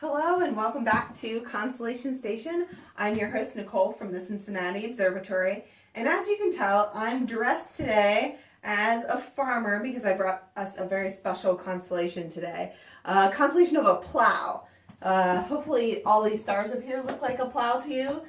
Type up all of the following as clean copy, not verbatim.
Hello and welcome back to Constellation Station. I'm your host Nicole from the Cincinnati Observatory, and as you can tell, I'm dressed today as a farmer because I brought us a very special constellation today. A constellation of a plow. Hopefully all these stars up here look like a plow to you.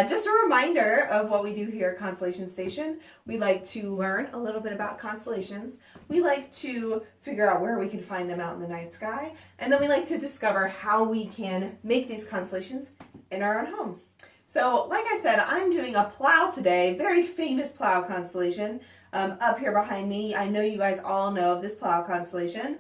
Just a reminder of what we do here at Constellation Station. We like to learn a little bit about constellations. We like to figure out where we can find them out in the night sky. And then we like to discover how we can make these constellations in our own home. So like I said, I'm doing a plow today, very famous plow constellation up here behind me. I know you guys all know of this plow constellation.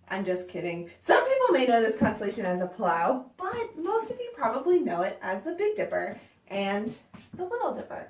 I'm just kidding. Some people may know this constellation as a plow, but most of you probably know it as the Big Dipper and the Little Dipper.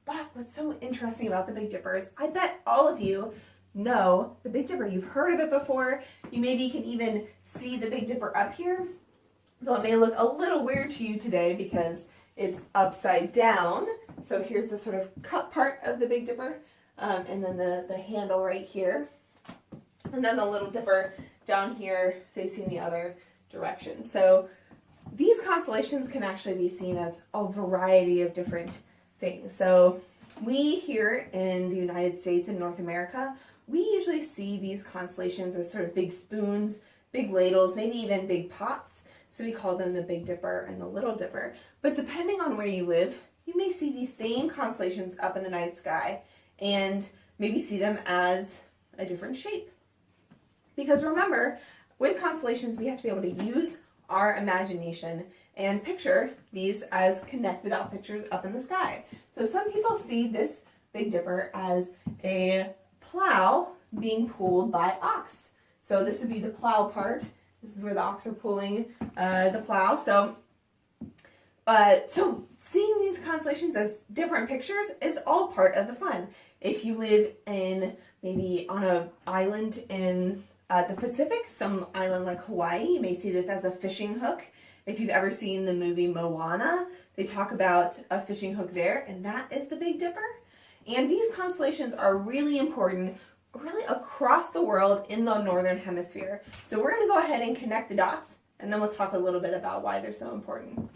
But what's so interesting about the Big Dipper is I bet all of you know the Big Dipper. You've heard of it before. You maybe can even see the Big Dipper up here, though it may look a little weird to you today because it's upside down. So here's the sort of cup part of the Big Dipper, and then the handle right here, and then the Little Dipper down here facing the other direction. So these constellations can actually be seen as a variety of different things. So we here in the United States and North America, we usually see these constellations as sort of big spoons, big ladles, maybe even big pots. So we call them the Big Dipper and the Little Dipper. But depending on where you live, you may see these same constellations up in the night sky and maybe see them as a different shape. Because remember, with constellations, we have to be able to use our imagination and picture these as connected out pictures up in the sky. So some people see this Big Dipper as a plow being pulled by ox. So this would be the plow part. This is where the ox are pulling the plow. So seeing these constellations as different pictures is all part of the fun. If you live in maybe on an island in the Pacific, some island like Hawaii, you may see this as a fishing hook. If you've ever seen the movie Moana, they talk about a fishing hook there, and that is the Big Dipper. And these constellations are really important, really across the world in the Northern Hemisphere. So we're going to go ahead and connect the dots, and then we'll talk a little bit about why they're so important.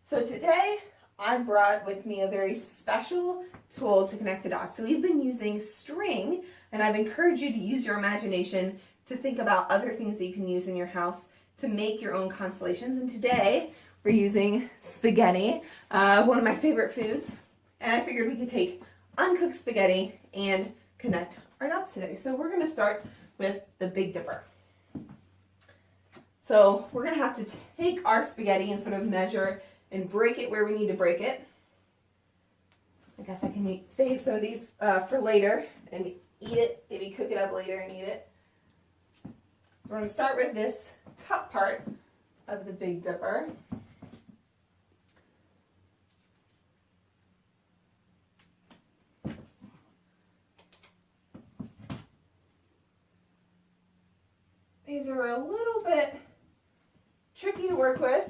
So today, I brought with me a very special tool to connect the dots. So we've been using string, and I've encouraged you to use your imagination to think about other things that you can use in your house to make your own constellations. And today we're using spaghetti, one of my favorite foods. And I figured we could take uncooked spaghetti and connect our dots today. So we're going to start with the Big Dipper. So we're going to have to take our spaghetti and sort of measure and break it where we need to break it. I guess I can save some of these for later and eat it, maybe cook it up later and eat it. So we're going to start with this cup part of the Big Dipper. These are a little bit tricky to work with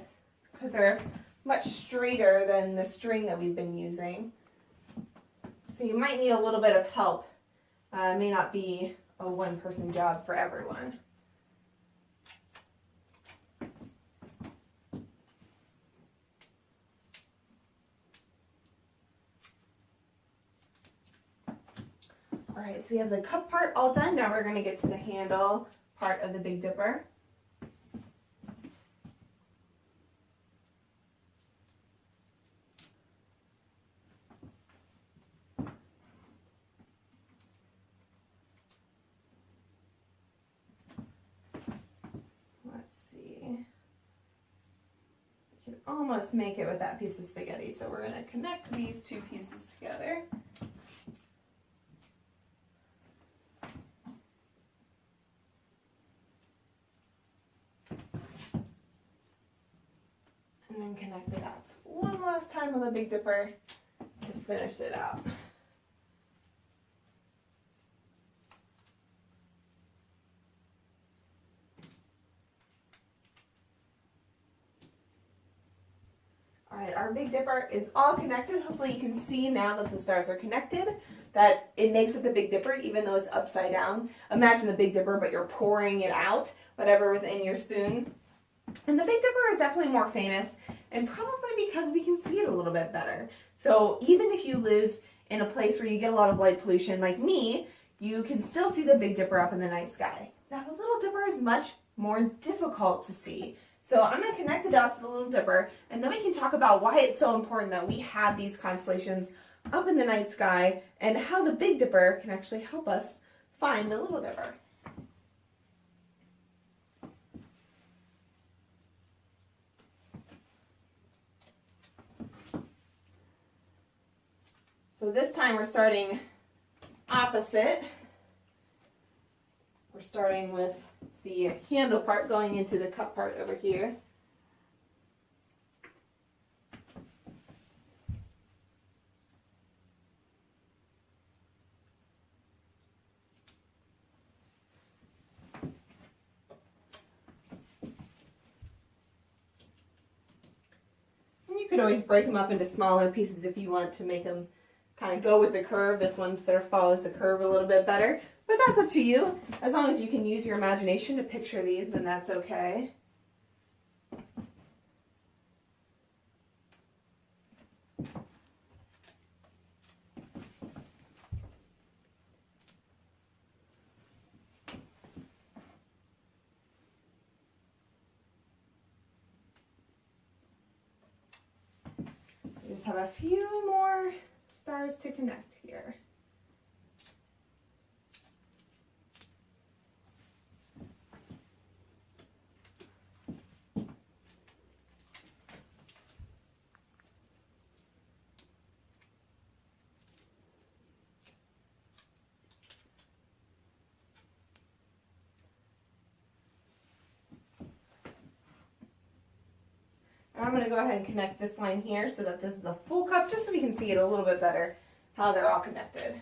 because they're much straighter than the string that we've been using. So you might need a little bit of help. It may not be a one-person job for everyone. All right, so we have the cup part all done. Now we're going to get to the handle part of the Big Dipper. Let's see. We can almost make it with that piece of spaghetti, so we're going to connect these two pieces together. And then connect the dots one last time on the Big Dipper to finish it out. All right, our Big Dipper is all connected. Hopefully you can see now that the stars are connected, that it makes it the Big Dipper even though it's upside down. Imagine the Big Dipper, but you're pouring it out, whatever was in your spoon. And the Big Dipper is definitely more famous, and probably because we can see it a little bit better. So even if you live in a place where you get a lot of light pollution like me, you can still see the Big Dipper up in the night sky. Now the Little Dipper is much more difficult to see. So I'm going to connect the dots to the Little Dipper, and then we can talk about why it's so important that we have these constellations up in the night sky and how the Big Dipper can actually help us find the Little Dipper. So this time we're starting opposite. We're starting with the handle part going into the cup part over here. And you could always break them up into smaller pieces if you want to make them kind of go with the curve. This one sort of follows the curve a little bit better, but that's up to you. As long as you can use your imagination to picture these, then that's okay. We just have a few more stars to connect here. I'm going to go ahead and connect this line here so that this is a full cup, just so we can see it a little bit better, how they're all connected.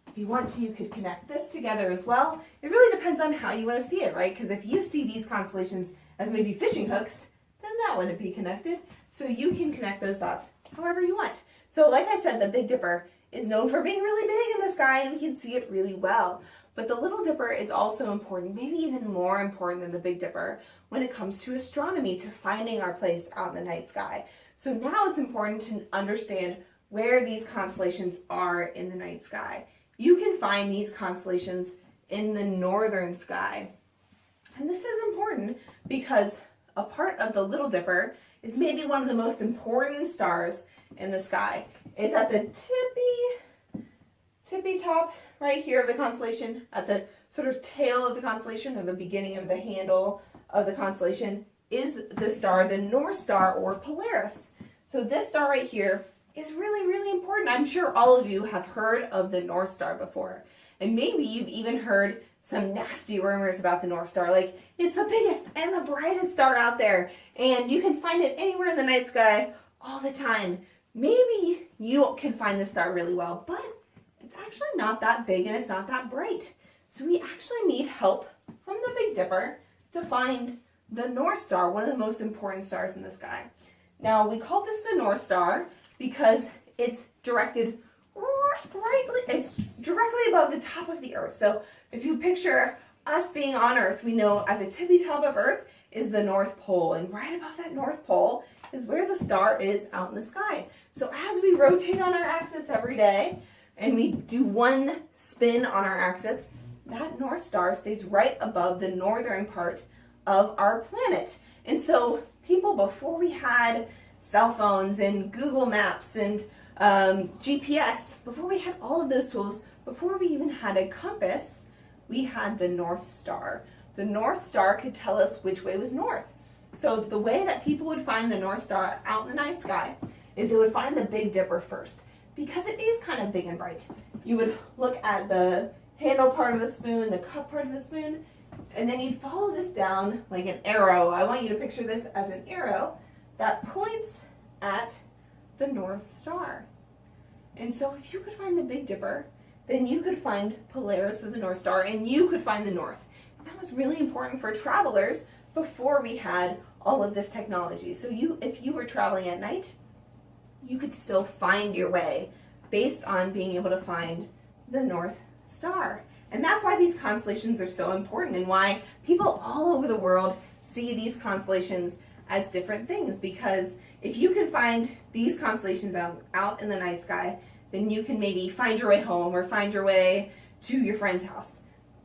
If you want to, you could connect this together as well. It really depends on how you want to see it, right? Because if you see these constellations as maybe fishing hooks, then that wouldn't be connected. So you can connect those dots however you want. So like I said, the Big Dipper is known for being really big in the sky, and we can see it really well. But the Little Dipper is also important, maybe even more important than the Big Dipper, when it comes to astronomy, to finding our place out in the night sky. So now it's important to understand where these constellations are in the night sky. You can find these constellations in the northern sky. And this is important because a part of the Little Dipper is maybe one of the most important stars in the sky. It's at the tippy top right here of the constellation, at the sort of tail of the constellation, or the beginning of the handle of the constellation, is the star, the North Star, or Polaris. So this star right here is really, really important. I'm sure all of you have heard of the North Star before. And maybe you've even heard some nasty rumors about the North Star, like it's the biggest and the brightest star out there, and you can find it anywhere in the night sky all the time. Maybe you can find this star really well, but it's actually not that big and it's not that bright. So we actually need help from the Big Dipper to find the North Star, one of the most important stars in the sky. Now, we call this the North Star because it's directed it's directly above the top of the Earth. So if you picture us being on Earth, we know at the tippy top of Earth is the North Pole, and right above that North Pole is where the star is out in the sky. So as we rotate on our axis every day, and we do one spin on our axis, that North Star stays right above the northern part of our planet. And so people, before we had cell phones and Google Maps and GPS, before we had all of those tools, before we even had a compass, we had the North Star. The North Star could tell us which way was north. So the way that people would find the North Star out in the night sky is they would find the Big Dipper first, because it is kind of big and bright. You would look at the handle part of the spoon, the cup part of the spoon, and then you'd follow this down like an arrow. I want you to picture this as an arrow that points at the North Star. And so if you could find the Big Dipper, then you could find Polaris with the North Star, and you could find the North. And that was really important for travelers before we had all of this technology. So if you were traveling at night, you could still find your way based on being able to find the North Star. And that's why these constellations are so important and why people all over the world see these constellations as different things. Because if you can find these constellations out in the night sky, then you can maybe find your way home or find your way to your friend's house,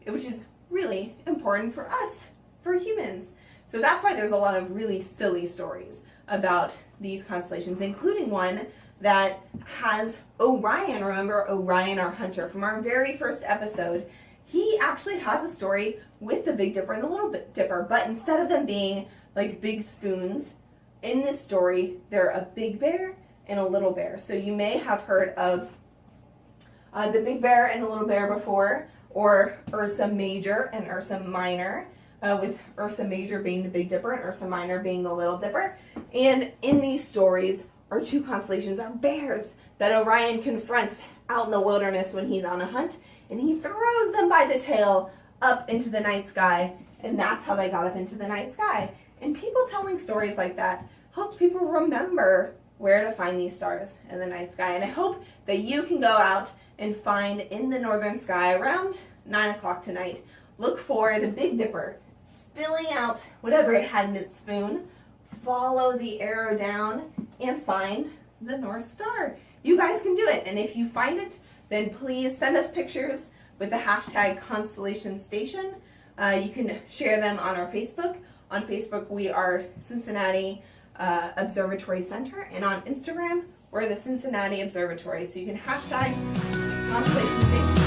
which is really important for us, for humans. So that's why there's a lot of really silly stories about these constellations, including one that has Orion. Remember Orion, our hunter, from our very first episode? He actually has a story with the Big Dipper and the Little Dipper, but instead of them being like big spoons, in this story, they're a big bear and a little bear. So you may have heard of the Big Bear and the Little Bear before, or Ursa Major and Ursa Minor, with Ursa Major being the Big Dipper and Ursa Minor being the Little Dipper. And in these stories, our two constellations are bears that Orion confronts out in the wilderness when he's on a hunt, and he throws them by the tail up into the night sky, and that's how they got up into the night sky. And people telling stories like that helps people remember where to find these stars in the night sky. And I hope that you can go out and find in the northern sky around 9 o'clock tonight, look for the Big Dipper spilling out whatever it had in its spoon, follow the arrow down, and find the North Star. You guys can do it, and if you find it, then please send us pictures with the hashtag Constellation Station. You can share them on our Facebook. On Facebook, we are Cincinnati Observatory Center, and on Instagram, we're the Cincinnati Observatory. So you can hashtag Constellation Station.